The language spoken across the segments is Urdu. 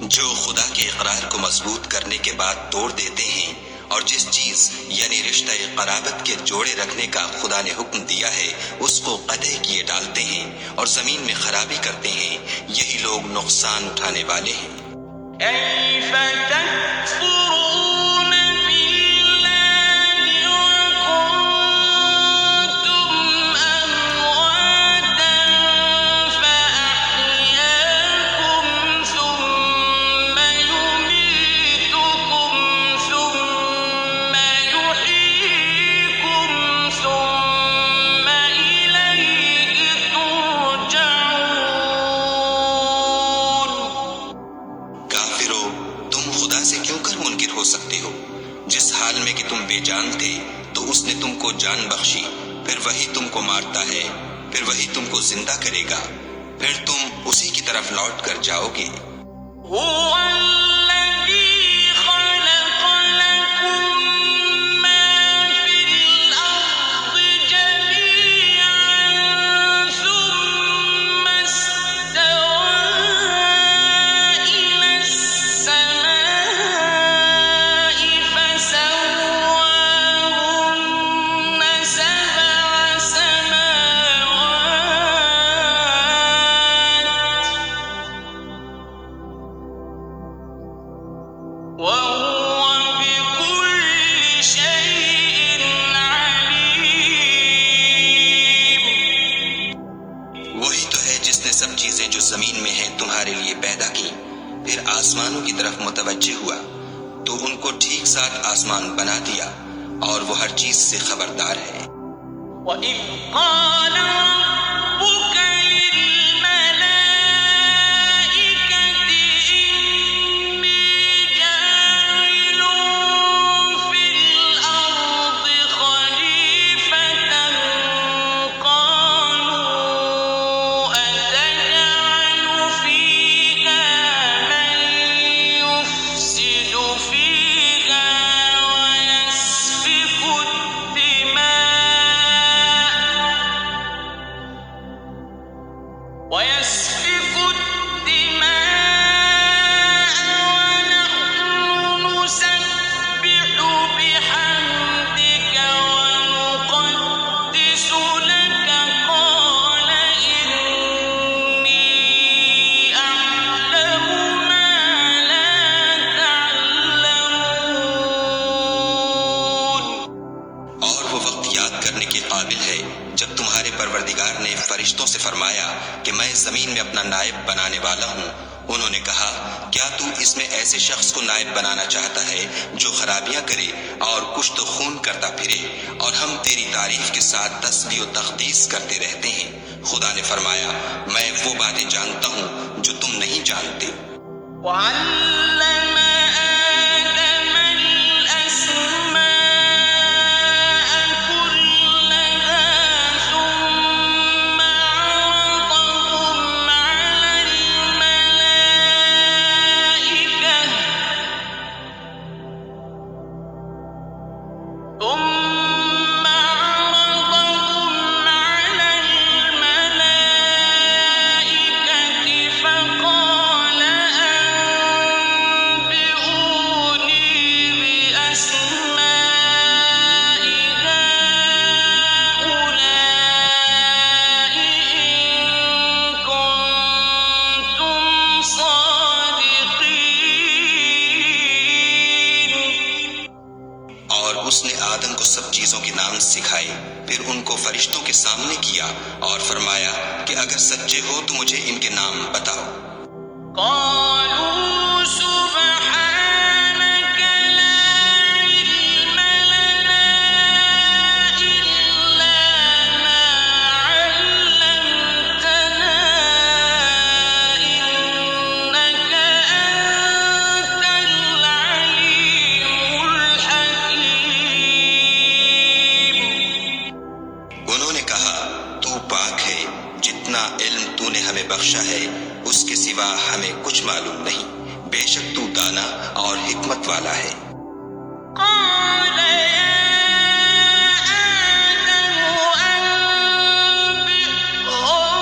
جو خدا کے اقرار کو مضبوط کرنے کے بعد توڑ دیتے ہیں اور جس چیز یعنی رشتہ قرابت کے جوڑے رکھنے کا خدا نے حکم دیا ہے اس کو قطع کیے ڈالتے ہیں اور زمین میں خرابی کرتے ہیں، یہی لوگ نقصان اٹھانے والے ہیں۔ كيف تكفرون بالله وكنتم أمواتا فأحياكم ثم يميتكم ثم يحييكم ثم إليه ترجعون۔ کافرو، تم خدا سے کیوں کر منکر ہو سکتے ہو؟ جس حال میں کہ تم بے جان تھے تو اس نے تم کو جان بخشی، پھر وہی تم کو مارتا ہے، پھر وہی تم کو زندہ کرے گا، پھر تم اسی کی طرف لوٹ کر جاؤ گے۔ هو الذي خلق لكم ما في الأرض جميعا ثم استوى إلى السماء فسواهن سبع سماوات وهو بكل شيء عليم۔ وہی تو ہے جس نے سب چیزیں جو زمین میں ہیں تمہارے لیے پیدا کی، پھر آسمانوں کی طرف متوجہ ہوا تو ان کو ٹھیک ساتھ آسمان بنا دیا، اور وہ ہر چیز سے خبردار ہے۔ وَإِذْ قَالَ رَبُّكَ لِلْمَلَائِكَةِ إِنِّي جَاعِلٌ فِي الْأَرْضِ خَلِيفَةً قَالُوا أَتَجْعَلُ فِيهَا مَن يُفْسِدُ فِيهَا وَيَسْفِكُ الدِّمَاءَ وَنَحْنُ نُسَبِّحُ بِحَمْدِكَ وَنُقَدِّسُ لَكَ قَالَ إِنِّي أَعْلَمُ مَا لَا تَعْلَمُونَ۔ اور وہ وقت یاد کرنے کے قابل ہے جب تمہارے پروردگار نے فرشتوں سے فرمایا کہ میں زمین میں اپنا نائب بنانے والا ہوں۔ انہوں نے کہا، کیا تو اس میں ایسے شخص کو نائب بنانا چاہتا ہے جو خرابیاں کرے اور کشت و خون کرتا پھرے، اور ہم تیری تعریف کے ساتھ تسبیح و تقدیس کرتے رہتے ہیں؟ خدا نے فرمایا، میں وہ باتیں جانتا ہوں جو تم نہیں جانتے۔ وَعَلَّمَ آدَمَ الْأَسْمَاءَ كُلَّهَا ثُمَّ عَرَضَهُمْ عَلَى الْمَلَائِكَةِ فَقَالَ أَنبِئُونِي بِأَسْمَاءِ هَٰؤُلَاءِ إِن كُنتُمْ صَادِقِينَ۔ اور اس نے آدم کو سب چیزوں کے نام سکھائے، پھر ان کو فرشتوں کے سامنے کیا اور فرمایا کہ اگر سچے ہو تو مجھے ان کے نام بتاؤ۔ قالوا سبحانك لا علم لنا إلا ما علمتنا إنك أنت العليم الحكيم۔ انہوں نے کہا، تو پاک ہے، جتنا علم تو نے ہمیں بخشا ہے اس کے سوا ہمیں کچھ معلوم نہیں، بے شک تو دانا اور حکمت والا ہے۔ قال يا آدم أنبئهم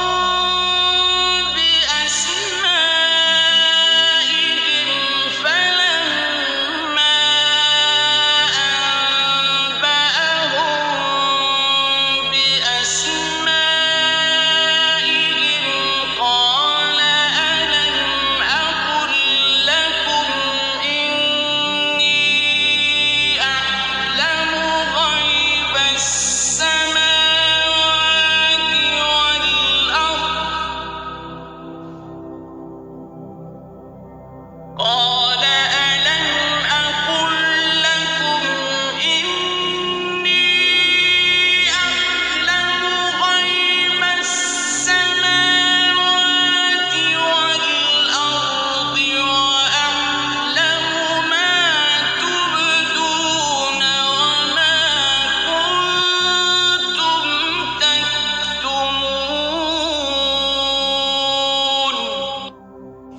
بأسمائهم قال ألم أقل لكم إني أعلم غيب السماوات والأرض وأعلم ما تبدون وما كنتم تكتمون.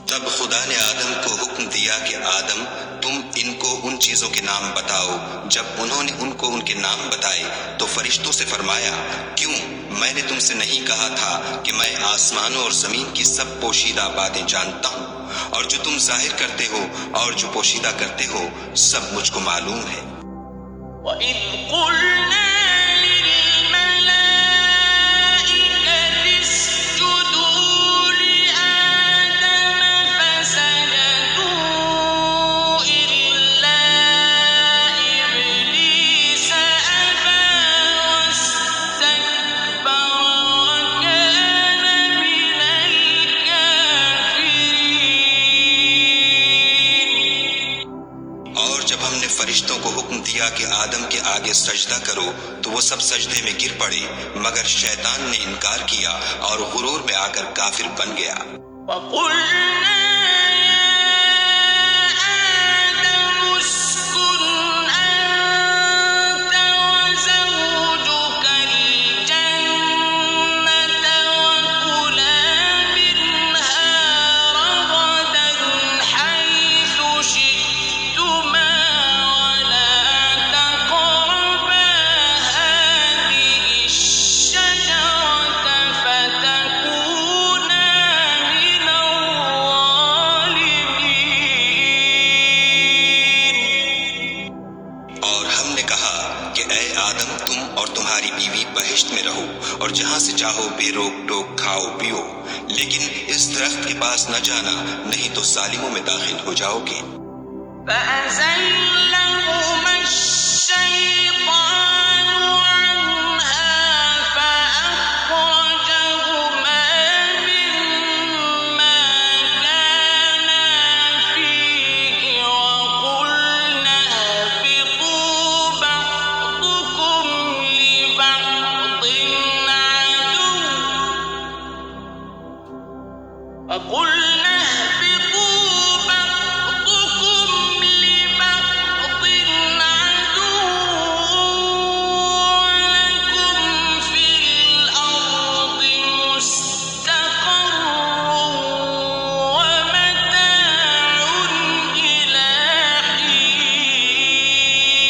تب خدا نے آدم کو حکم دیا کہ آدم تم ان کو ان چیزوں کے نام بتاؤ. جب انہوں نے ان کو ان کے نام بتائے تو فرشتوں سے فرمایا کیوں میں نے تم سے نہیں کہا تھا کہ میں آسمانوں اور زمین کی سب پوشیدہ باتیں جانتا ہوں، اور جو تم ظاہر کرتے ہو اور جو پوشیدہ کرتے ہو سب مجھ کو معلوم ہے. وَإِذْ قُلْنَا لِلْمَلَائِكَةِ اسْجُدُوا لِآدَمَ فَسَجَدُوا إِلَّا إِبْلِيسَ أَبَىٰ وَاسْتَكْبَرَ وَكَانَ مِنَ الْكَافِرِينَ. اور جب ہم نے فرشتوں کو حکم دیا کہ آدم کے آگے سجدہ کرو تو وہ سب سجدے میں گر پڑے، مگر شیطان نے انکار کیا اور غرور میں آ کر کافر بن گیا. وَقُلْنَا يَا آدَمُ اسْكُنْ أَنتَ وَزَوْجُكَ الْجَنَّةَ وَكُلَا مِنْهَا رَغَدًا حَيْثُ شِئْتُمَا وَلَا تَقْرَبَا هَٰذِهِ الشَّجَرَةَ فَتَكُونَا مِنَ الظَّالِمِينَ. اور ہم نے کہا کہ اے آدم تم اور تمہاری بیوی بہشت میں رہو اور جہاں سے چاہو بے روک ٹوک کھاؤ پیو، لیکن اس درخت کے پاس نہ جانا نہیں تو ظالموں میں داخل ہو جاؤ گے. فَأَزَلَّهُمَا الشَّيْطَانُ عَنْهَا فَأَخْرَجَهُمَا مِمَّا كَانَا فِيهِ وَقُلْنَا اهْبِطُوا بَعْضُكُمْ لِبَعْضٍ عَدُوٌّ وَلَكُمْ فِي الْأَرْضِ مُسْتَقَرٌّ وَمَتَاعٌ إِلَىٰ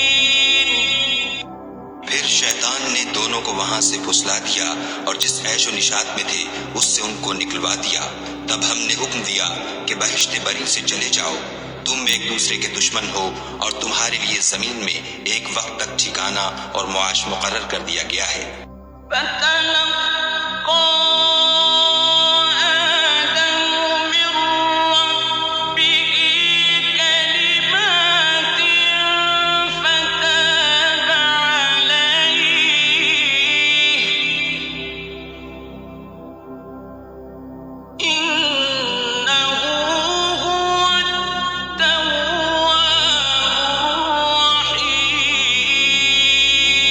حِينٍ. پھر شیطان نے دونوں کو وہاں سے پھسلا دیا اور جس عیش و نشاط میں تھے اس سے ان کو نکلوا دیا. تب ہم نے حکم دیا کہ بہشت بری سے چلے جاؤ، تم ایک دوسرے کے دشمن ہو اور تمہارے لیے زمین میں ایک وقت تک ٹھکانہ اور معاش مقرر کر دیا گیا ہے. فَتَلَقَّىٰ آدَمُ مِن رَّبِّهِ كَلِمَاتٍ فَتَابَ عَلَيْهِ إِنَّهُ هُوَ التَّوَّابُ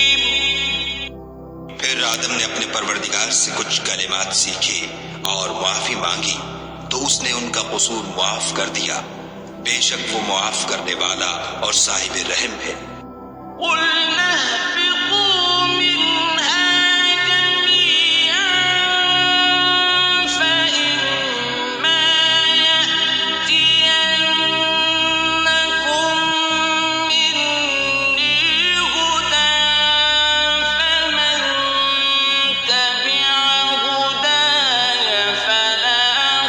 الرَّحِيمُ. پھر آدم نے اپنے پروردگار سے کچھ کلمات سیکھے اور معافی مانگی تو اس نے ان کا قصور معاف کر دیا. بے شک وہ معاف کرنے والا اور صاحب رحم ہے. قُلْنَا اهْبِطُوا مِنْهَا جَمِيعًا فَإِمَّا يَأْتِيَنَّكُم مِّنِّي هُدًى فَمَن تَبِعَ هُدَايَ فَلَا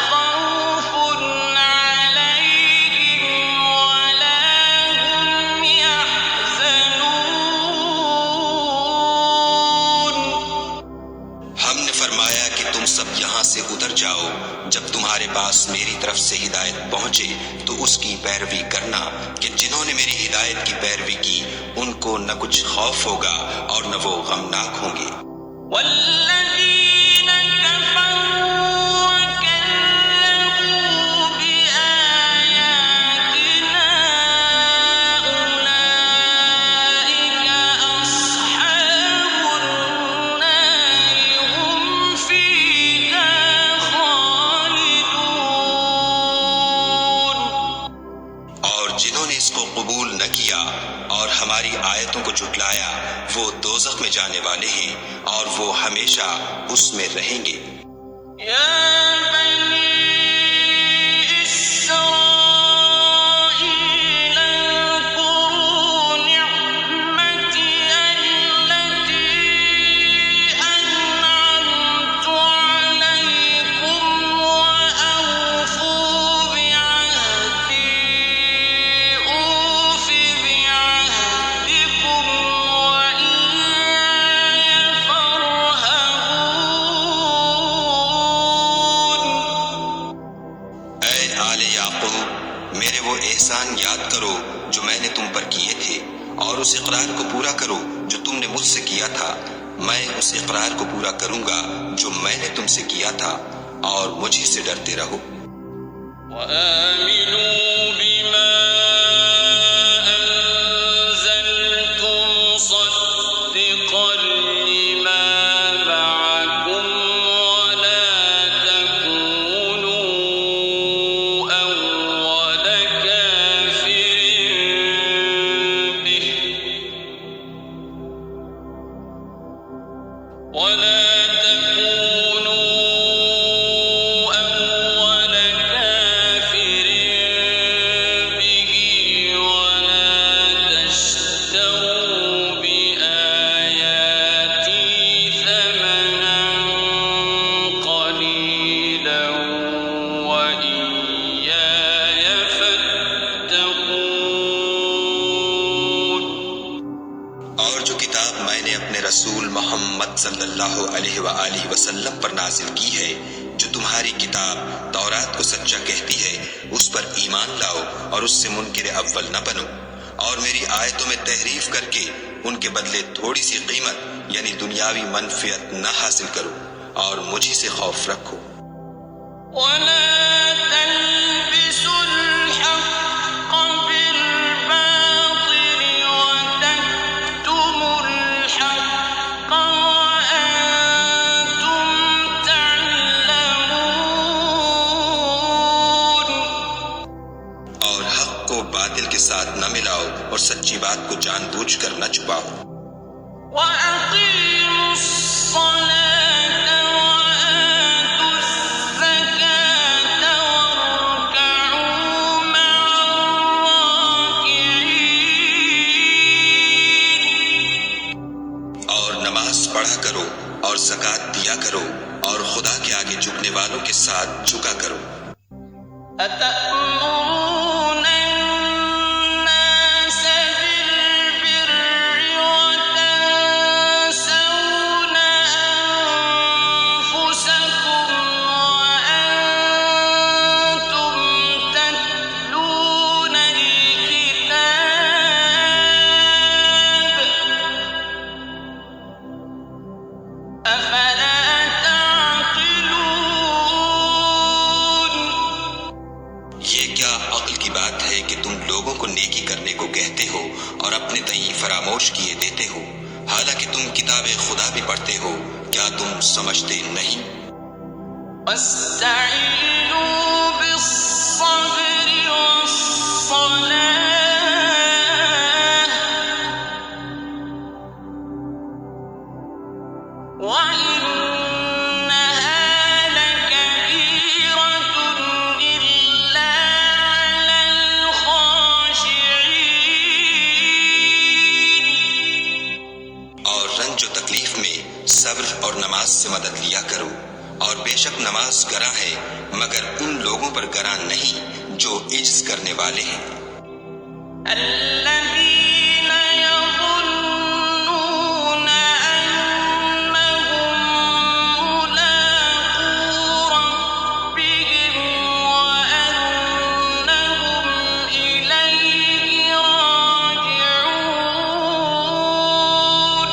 خَوْفٌ عَلَيْهِمْ وَلَا هُمْ يَحْزَنُونَ. ہم نے فرمایا کہ تم سب یہاں سے اتر جاؤ، جب تمہارے پاس میری طرف سے ہدایت پہنچے تو اس کی پیروی کرنا کہ جنہوں نے میری ہدایت کی پیروی کی ان کو نہ کچھ خوف ہوگا اور نہ وہ غمناک ہوں گے. وَالَّذِينَ كَفَرُوا وَكَذَّبُوا بِآيَاتِنَا قبول نہ کیا اور ہماری آیتوں کو جھٹلایا وہ دوزخ میں جانے والے ہیں اور وہ ہمیشہ اس میں رہیں گے۔ يا بني إسرائيل اذكروا نعمتي التي أنعمت عليكم وأوفوا بعهدي أوف بعهدكم وإياي فارهبون۔ اے آل یعقوب، میرے وہ احسان یاد کرو جو میں نے تم پر کیے تھے، اور اس اقرار کو پورا کرو جو تم نے مجھ سے کیا تھا۔ میں اس اقرار کو پورا کروں گا جو میں نے تم سے کیا تھا، اور مجھ ہی سے ڈرتے رہو۔ وآمنوا بما أنزلت مصدقا لما معكم ولا تكونوا أول كافر به ولا تكونوا أول كافر به ولا تشتروا بآياتي ثمنا قليلا وإياي فاتقون۔ اور جو کتاب میں نے اپنے رسول محمد صلی اللہ علیہ وآلہ وسلم پر نازل کی ہے، جو تمہاری کتاب تورات کو سچا کہتی ہے، اس پر ایمان لاؤ اور اس سے منکر اول نہ بنو، اور میری آیتوں میں تحریف کر کے ان کے بدلے تھوڑی سی قیمت یعنی دنیاوی منفعت نہ حاصل کرو، اور مجھ ہی سے خوف رکھو۔ ولا تلبسوا الحق بالباطل وتكتموا الحق وأنتم تعلمون۔ اور حق کو باطل کے ساتھ نہ ملاؤ اور سچی بات کو جان بوجھ کر نہ چھپاؤ۔ وأقيموا الصلاة وآتوا الزكاة واركعوا مع الراكعين۔ اور نماز پڑھا کرو اور زکوٰۃ دیا کرو اور خدا کے آگے جھکنے والوں کے ساتھ جھکا کرو۔ أتأمرون الناس بالبر وتنسون أنفسكم وأنتم تتلون الكتاب أفلا تعقلون۔ یہ کیا عقل کی بات ہے کہ تم لوگوں کو نیکی کرنے کو کہتے ہو اور اپنے تئیں فراموش کیے دیتے ہو، حالانکہ تم کتاب خدا بھی پڑھتے ہو، کیا تم سمجھتے نہیں؟ واستعینوا بالصبر والصلاة وإنها لكبيرة إلا على الخاشعين۔ اور رنج و تکلیف میں صبر اور نماز سے مدد لیا کرو، اور بے شک نماز گراں ہے مگر ان لوگوں پر گراں نہیں جو عجز کرنے والے ہیں۔ الذين يظنون أنهم ملاقو ربهم وأنهم إليه راجعون۔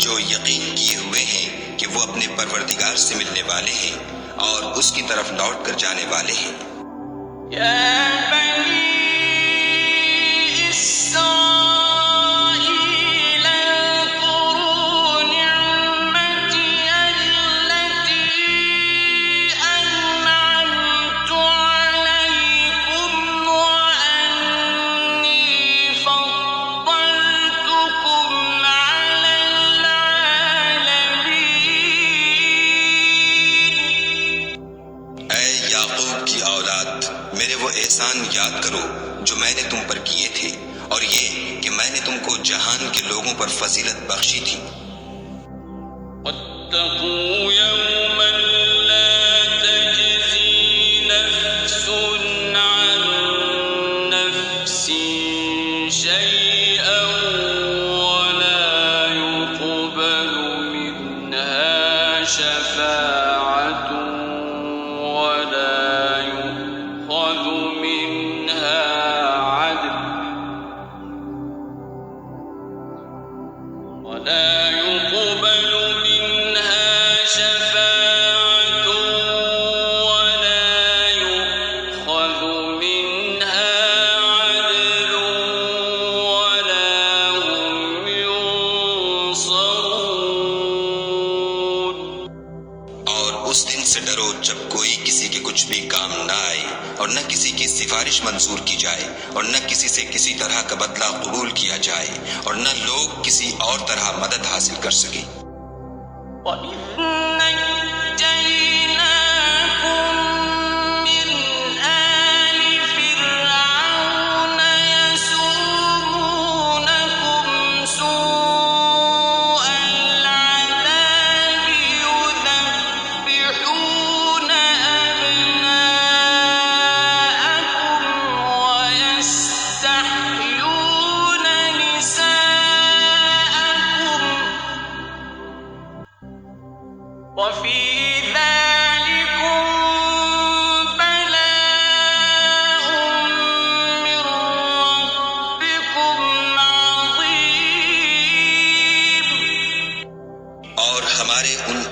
جو یقین کیے ہوئے ہیں کہ وہ اپنے پروردگار سے ملنے والے ہیں اور اس کی طرف لوٹ کر جانے والے ہیں۔ يا بني إسرائيل اذكروا نعمتي التي أنعمت عليكم وأني اولاد، میرے وہ احسان یاد کرو جو میں نے تم پر کیے تھے، اور یہ کہ میں نے تم کو جہان کے لوگوں پر فضیلت بخشی تھی۔ واتقوا يوما لا تجزي نفس عن نفس شيئا ولا يقبل منها شفاعة ولا يؤخذ منها عدل جب کوئی کسی کے کچھ بھی کام نہ آئے اور نہ کسی کی سفارش منظور کی جائے اور نہ کسی سے کسی طرح کا بدلہ قبول کیا جائے اور نہ لوگ کسی اور طرح مدد حاصل کر سکیں۔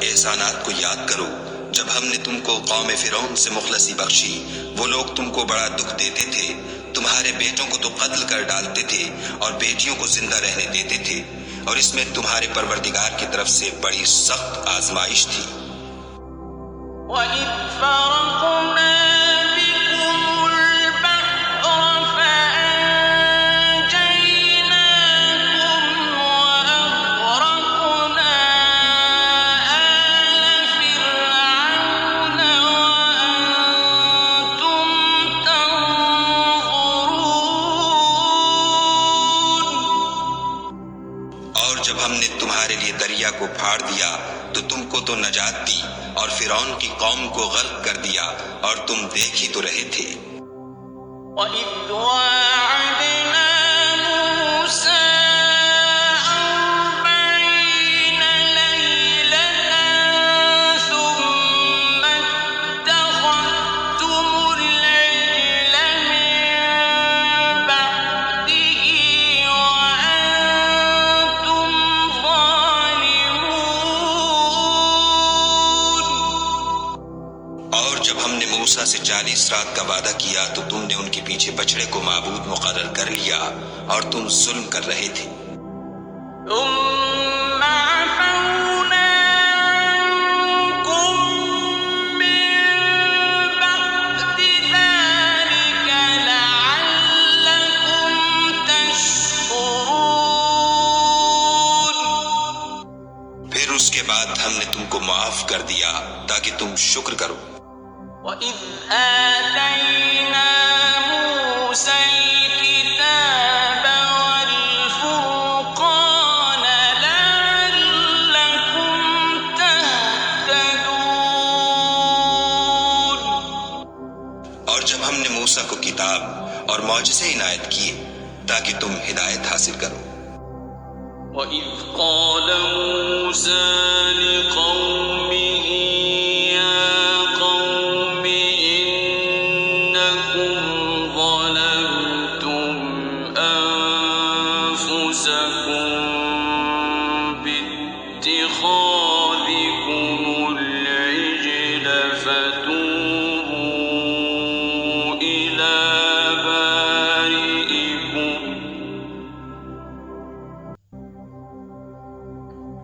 احسانات کو یاد کرو جب ہم نے تم کو قوم فرعون سے مخلصی بخشی۔ وہ لوگ تم کو بڑا دکھ دیتے تھے، تمہارے بیٹوں کو تو قتل کر ڈالتے تھے اور بیٹیوں کو زندہ رہنے دیتے تھے، اور اس میں تمہارے پروردگار کی طرف سے بڑی سخت آزمائش تھی۔ وَإِذْ فَرَقْنَا دریا کو پھاڑ دیا تو تم کو تو نجات دی اور فرعون کی قوم کو غرق کر دیا، اور تم دیکھ ہی تو رہے تھے۔ وَإِذْ وَاعَدْنَا مُوسَىٰ 40 لَيْلَةً ثُمَّ اتَّخَذْتُمُ الْعِجْلَ مِن بَعْدِهِ وَأَنتُمْ موسیٰ سے 40 رات کا وعدہ کیا تو تم نے ان کے پیچھے بچڑے کو معبود مقرر کر لیا اور تم ظلم کر رہے تھے۔ پھر اس کے بعد ہم نے تم کو معاف کر دیا تاکہ تم شکر کرو۔ وَإِذْ آتَيْنَا مُوسَى الْكِتَابَ وَالْفُرْقَانَ لَعَلَّكُمْ تَهْتَدُونَ۔ اور جب ہم نے موسیٰ کو کتاب اور معجزے عنایت کیے تاکہ تم ہدایت حاصل کرو۔ وَإِذْ قَالَ مُوسَى لِقَوْمِهِ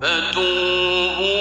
فتوبوا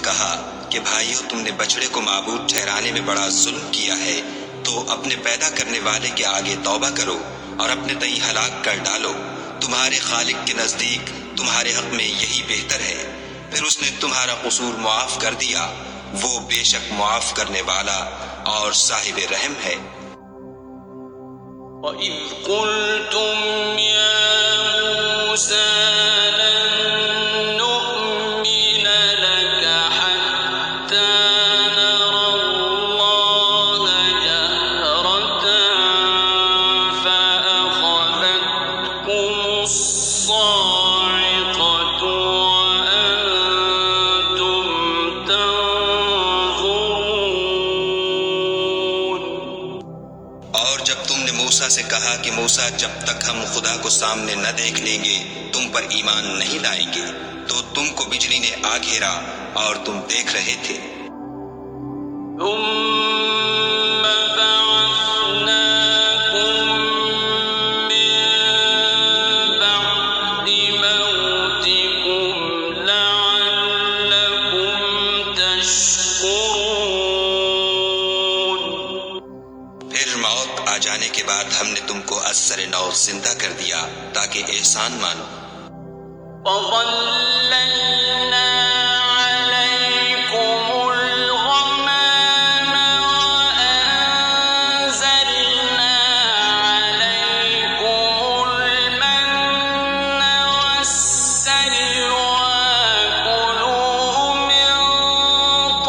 کہا کہ بھائیو، تم نے بچڑے کو معبود ٹھہرانے میں بڑا ظلم کیا ہے، تو اپنے پیدا کرنے والے کے آگے توبہ کرو اور اپنے تئیں ہلاک کر ڈالو، تمہارے خالق کے نزدیک تمہارے حق میں یہی بہتر ہے۔ پھر اس نے تمہارا قصور معاف کر دیا، وہ بے شک معاف کرنے والا اور صاحب رحم ہے۔ وَإِذْ قُلْتُمْ يَا مُوسَىٰ لَن نُّؤْمِنَ لَكَ حَتَّىٰ نَرَى اللَّهَ جَهْرَةً فَأَخَذَتْكُمُ الصَّاعِقَةُ وَأَنتُمْ تَنظُرُونَ۔ اور جب تم نے موسیٰ سے کہا کہ موسیٰ، جب تک ہم خدا کو سامنے نہ دیکھ لیں گے تم پر ایمان نہیں لائیں گے، تو تم کو بجلی نے آ گھیرا اور تم دیکھ رہے تھے۔ ثُمَّ بَعَثْنَاكُم مِّن بَعْدِ مَوْتِكُمْ لَعَلَّكُمْ تَشْكُرُونَ۔ پھر موت آ جانے کے بعد ہم نے تم کو از سر نو زندہ کر دیا تاکہ احسان مانو۔ وَظَلَّلْنَا عَلَيْكُمُ الْغَمَامَ وَأَنزَلْنَا عَلَيْكُمُ الْمَنَّ وَالسَّلْوَىٰ كُلُوا مِن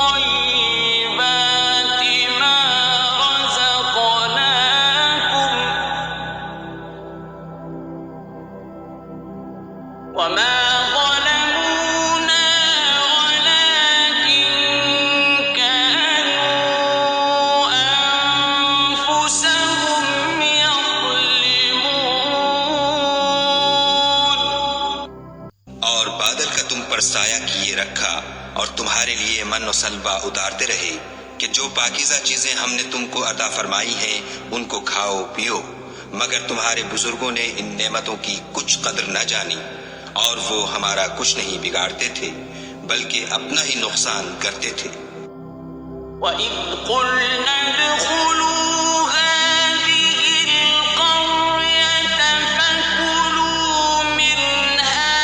طَيِّبَاتِ مَا رَزَقْنَاكُمْ وَمَا ظَلَمُونَا وَلَٰكِن كَانُوا أَنفُسَهُمْ يَظْلِمُونَ۔ اور بادل کا تم پر سایہ کیے رکھا اور تمہارے لیے من و سلوہ اتارتے رہے کہ جو پاکیزہ چیزیں ہم نے تم کو عطا فرمائی ہیں ان کو کھاؤ پیو، مگر تمہارے بزرگوں نے ان نعمتوں کی کچھ قدر نہ جانی، اور وہ ہمارا کچھ نہیں بگاڑتے تھے بلکہ اپنا ہی نقصان کرتے تھے۔ وَإِذْ قُلْنَا ادْخُلُوا هَٰذِهِ الْقَرْيَةَ فَكُلُوا مِنْهَا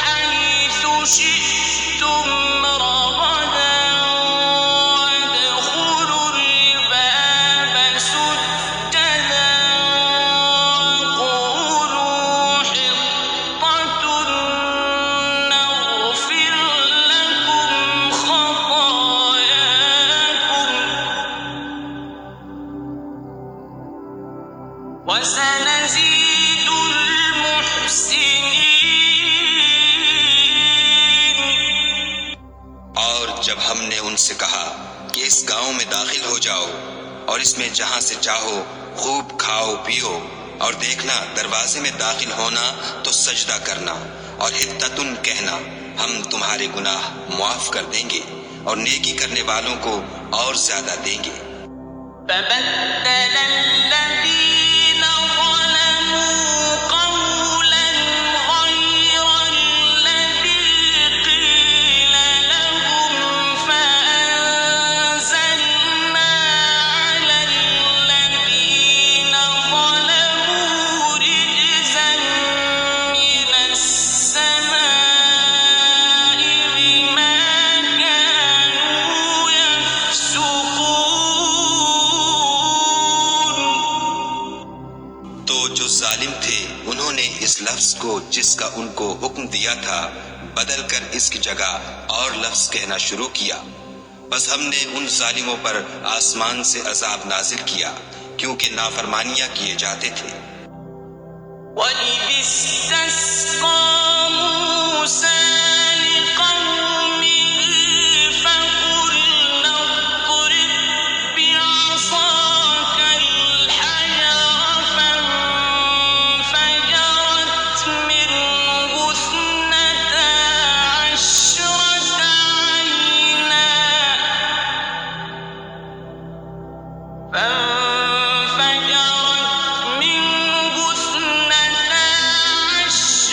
حَيْثُ شِئْتُمْ رَغَدًا وَادْخُلُوا الْبَابَ سُجَّدًا وَقُولُوا حِطَّةٌ نَّغْفِرْ لَكُمْ خَطَايَاكُمْ وَسَنَزِيدُ الْمُحْسِنِينَ۔ اور جب ہم نے ان سے کہا کہ اس گاؤں میں داخل ہو جاؤ اور اس میں جہاں سے چاہو خوب کھاؤ پیو، اور دیکھنا دروازے میں داخل ہونا تو سجدہ کرنا اور حطتن کہنا، ہم تمہارے گناہ معاف کر دیں گے اور نیکی کرنے والوں کو اور زیادہ دیں گے۔ فَبَدَّلَ الَّذِينَ ظَلَمُوا قَوْلًا غَيْرَ الَّذِي قِيلَ لَهُمْ فَأَنزَلْنَا عَلَى الَّذِينَ ظَلَمُوا رِجْزًا مِّنَ السَّمَاءِ بِمَا كَانُوا يَفْسُقُونَ۔ تو جو ظالم تھے انہوں نے اس لفظ کو جس کا ان کو حکم دیا تھا بدل کر اس کی جگہ اور لفظ کہنا شروع کیا، بس ہم نے ان ظالموں پر آسمان سے عذاب نازل کیا کیونکہ نافرمانیاں کیے جاتے تھے۔ وَإِذِ اسْتَسْقَىٰ مُوسَىٰ لِقَوْمِهِ فَقُلْنَا اضْرِب بِّعَصَاكَ الْحَجَرَ فَانفَجَرَتْ مِنْهُ اثْنَتَا عَشْرَةَ عَيْنًا فَانفَجَرَتْ مِنْهُ اثْنَتَا عَشْرَةَ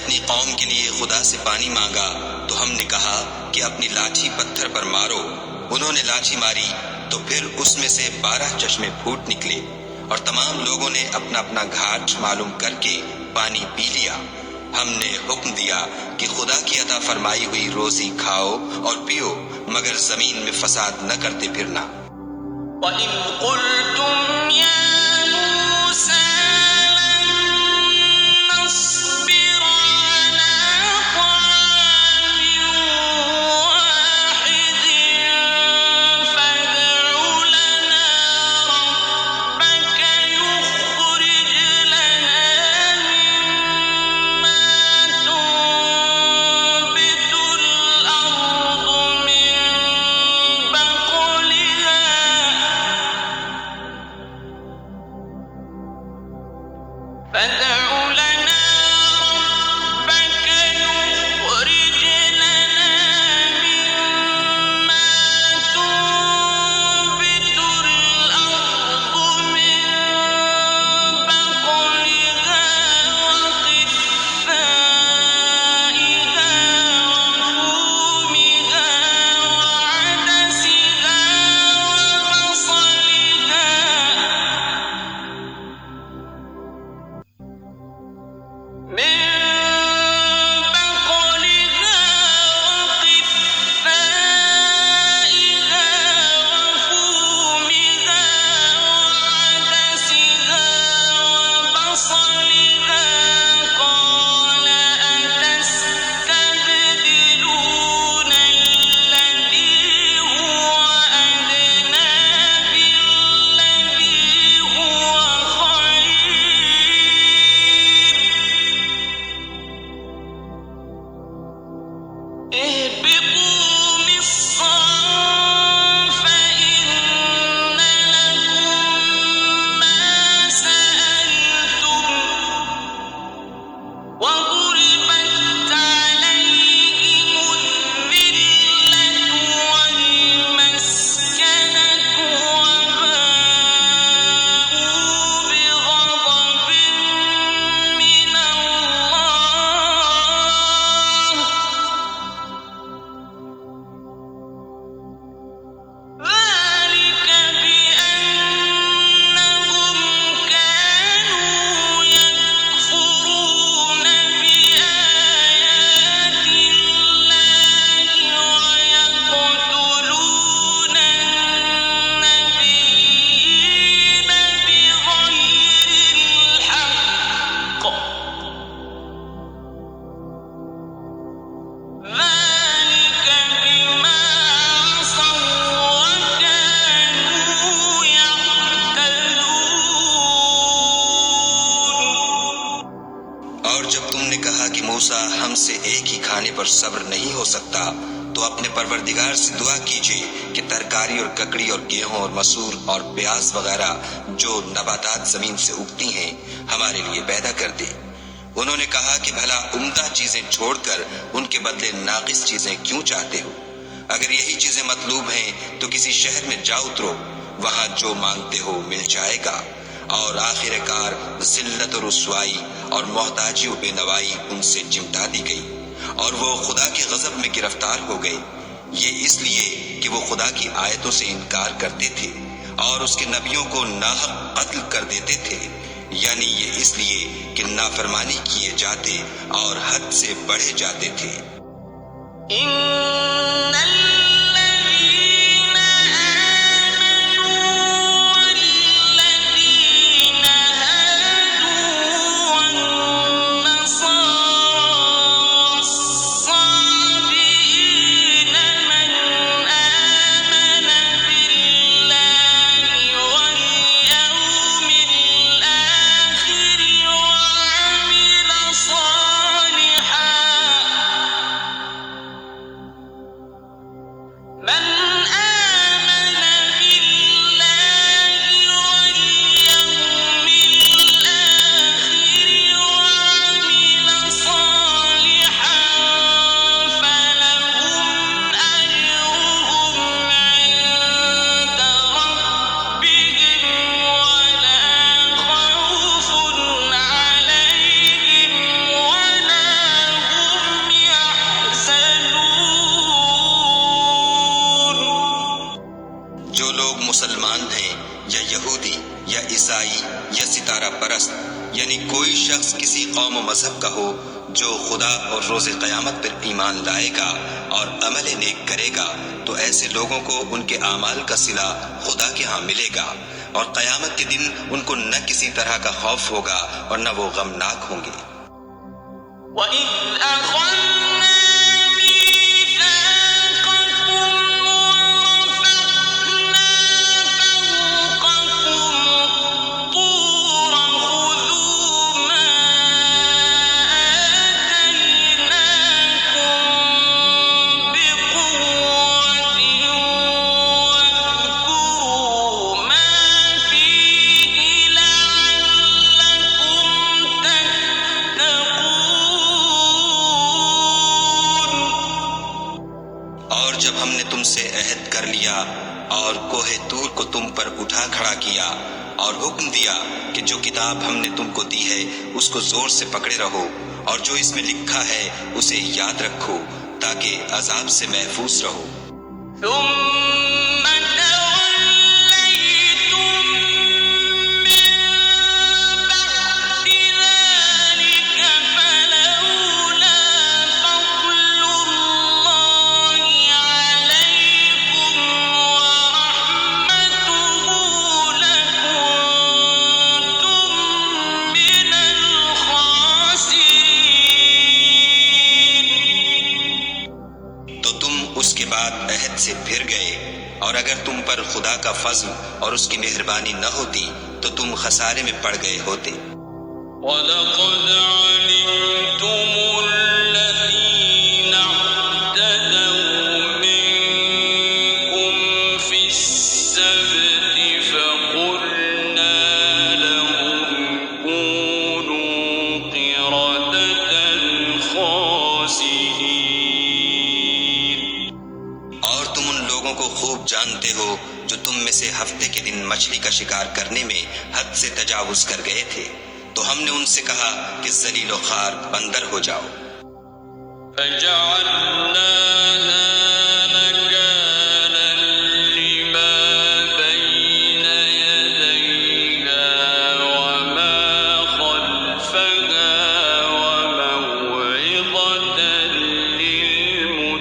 اپنی قوم کے لیے خدا سے پانی مانگا تو ہم نے کہا کہ اپنی لاٹھی پتھر پر مارو۔ انہوں نے لاٹھی ماری تو پھر اس میں سے 12 چشمے پھوٹ نکلے، اور تمام لوگوں نے اپنا اپنا گھاٹ معلوم کر کے پانی پی لیا۔ ہم نے حکم دیا کہ خدا کی عطا فرمائی ہوئی روزی کھاؤ اور پیو، مگر زمین میں فساد نہ کرتے پھرنا۔ وَإِذْ قُلْتُمْ يَا مُوسَىٰ لَن نَّصْبِرَ عَلَىٰ طَعَامٍ وَاحِدٍ فَادْعُ لَنَا رَبَّكَ يُخْرِجْ لَنَا مِمَّا تُنبِتُ الْأَرْضُ مِن بَقْلِهَا موسیٰ ہم سے ایک ہی کھانے پر صبر نہیں ہو سکتا تو اپنے پروردگار سے دعا کیجیے کہ ترکاری اور ککڑی اور گیہوں اور مسور اور پیاز وغیرہ جو نباتات زمین سے اگتی ہیں ہمارے لیے پیدا کر دے۔ انہوں نے کہا کہ بھلا عمدہ چیزیں چھوڑ کر ان کے بدلے ناقص چیزیں کیوں چاہتے ہو؟ اگر یہی چیزیں مطلوب ہیں تو کسی شہر میں جا اترو، وہاں جو مانگتے ہو مل جائے گا۔ اور آخر کار ذلت و رسوائی اور محتاجی و بے نوائی ان سے چمٹا دی گئی اور وہ خدا کے غضب میں گرفتار ہو گئے۔ یہ اس لیے کہ وہ خدا کی آیتوں سے انکار کرتے تھے اور اس کے نبیوں کو ناحق قتل کر دیتے تھے، یعنی یہ اس لیے کہ نافرمانی کیے جاتے اور حد سے بڑھے جاتے تھے۔ شخص کسی قوم و مذہب کا ہو جو خدا اور روز قیامت پر ایمان لائے گا اور عمل نیک کرے گا تو ایسے لوگوں کو ان کے اعمال کا صلہ خدا کے ہاں ملے گا، اور قیامت کے دن ان کو نہ کسی طرح کا خوف ہوگا اور نہ وہ غمناک ہوں گے۔ وَإِذْ أَخَذْنَا مِيثَاقَكُمْ وَرَفَعْنَا فَوْقَكُمُ الطُّورَ خُذُوا مَا آتَيْنَاكُم بِقُوَّةٍ وَاذْكُرُوا مَا فِيهِ لَعَلَّكُمْ تَتَّقُونَ۔ اور جب ہم نے تم سے عہد کر لیا اور کوہ طور کو تم پر اٹھا کھڑا کیا اور حکم دیا کہ جو کتاب ہم نے تم کو دی ہے اس کو زور سے پکڑے رہو اور جو اس میں لکھا ہے اسے یاد رکھو تاکہ عذاب سے محفوظ رہو۔ ثُمَّ تَوَلَّيْتُم مِّن بَعْدِ ذَلِكَ فَلَوْلَا فَضْلُ اللَّهِ عَلَيْكُمْ وَرَحْمَتُهُ لَكُنتُم مِّنَ الْخَاسِرِينَ۔ تو تم اس کے بعد عہد سے پھر گئے، اور اگر تم پر خدا کا فضل اور اس کی مہربانی نہ ہوتی تو تم خسارے میں پڑ گئے ہوتے۔ وَلَقَدْ عَلِمْتُمُ الَّذِينَ اعْتَدَوْا مِنكُمْ فِي السَّبْتِ فَقُلْنَا لَهُمْ كُونُوا قِرَدَةً خَاسِئِينَ۔ اور تم ان لوگوں کو خوب جانتے ہو جو تم میں سے ہفتے کے دن مچھلی کا شکار کرنے میں حد سے تجاوز کر گئے تھے، تو ہم نے ان سے کہا کہ ذلیل و خوار بندر ہو جاؤ۔ فَجَعَلْنَاهَا نَكَالًا لِّمَا بَيْنَ يَدَيْهَا وَمَا خَلْفَهَا وَمَوْعِظَةً لِّلْمُتَّقِينَ۔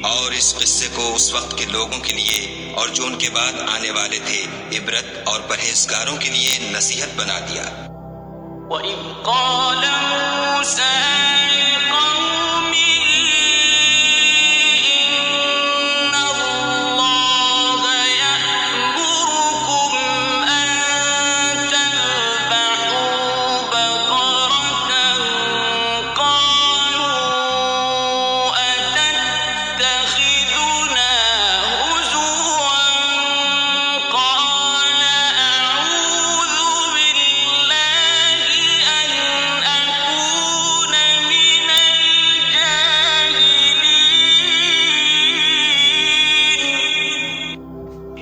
اور اس قصے کو اس وقت کے لوگوں کے لیے اور جو ان کے بعد آنے والے تھے عبرت اور پرہیزگاروں کے لیے نصیحت بنا دیا۔ وَإِذْ قَالَ مُوسَىٰ لِقَوْمِهِ إِنَّ اللَّهَ يَأْمُرُكُمْ أَن تَذْبَحُوا بَقَرَةً قَالُوا أَتَتَّخِذُنَا هُزُوًا قَالَ أَعُوذُ بِاللَّهِ أَنْ أَكُونَ مِنَ الْجَاهِلِينَ۔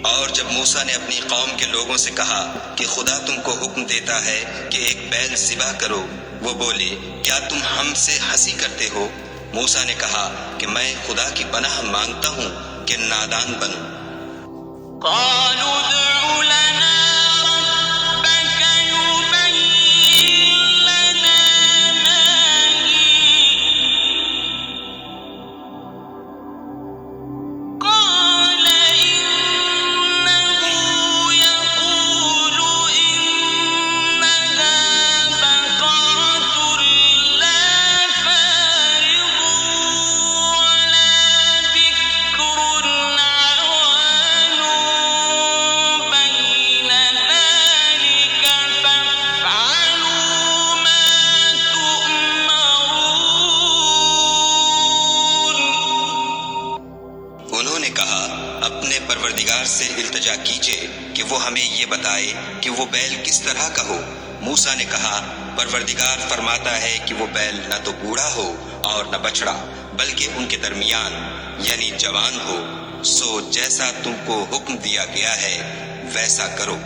اور جب موسیٰ نے اپنی قوم کے لوگوں سے کہا کہ خدا تم کو حکم دیتا ہے کہ ایک بیل ذبح کرو، وہ بولے کیا تم ہم سے ہنسی کرتے ہو؟ موسیٰ نے کہا کہ میں خدا کی پناہ مانگتا ہوں کہ نادان بنوں۔ قالوا ادْعُ لَنَا رَبَّكَ يُبَيِّن لَّنَا مَا هِيَ قَالَ إِنَّهُ يَقُولُ إِنَّهَا بَقَرَةٌ لَّا فَارِضٌ وَلَا بِكْرٌ عَوَانٌ بَيْنَ ذَلِكَ فَافْعَلُوا مَا تُؤْمَرُونَ۔ انہوں نے کہا اپنے پروردگار سے التجا کیجئے کہ وہ ہمیں یہ بتائے کہ وہ بیل کس طرح کا ہو۔ موسیٰ نے کہا پروردگار فرماتا ہے کہ وہ بیل نہ تو بوڑھا ہو اور نہ بچڑا بلکہ ان کے درمیان یعنی جوان ہو، سو جیسا تم کو حکم دیا گیا ہے ویسا کرو۔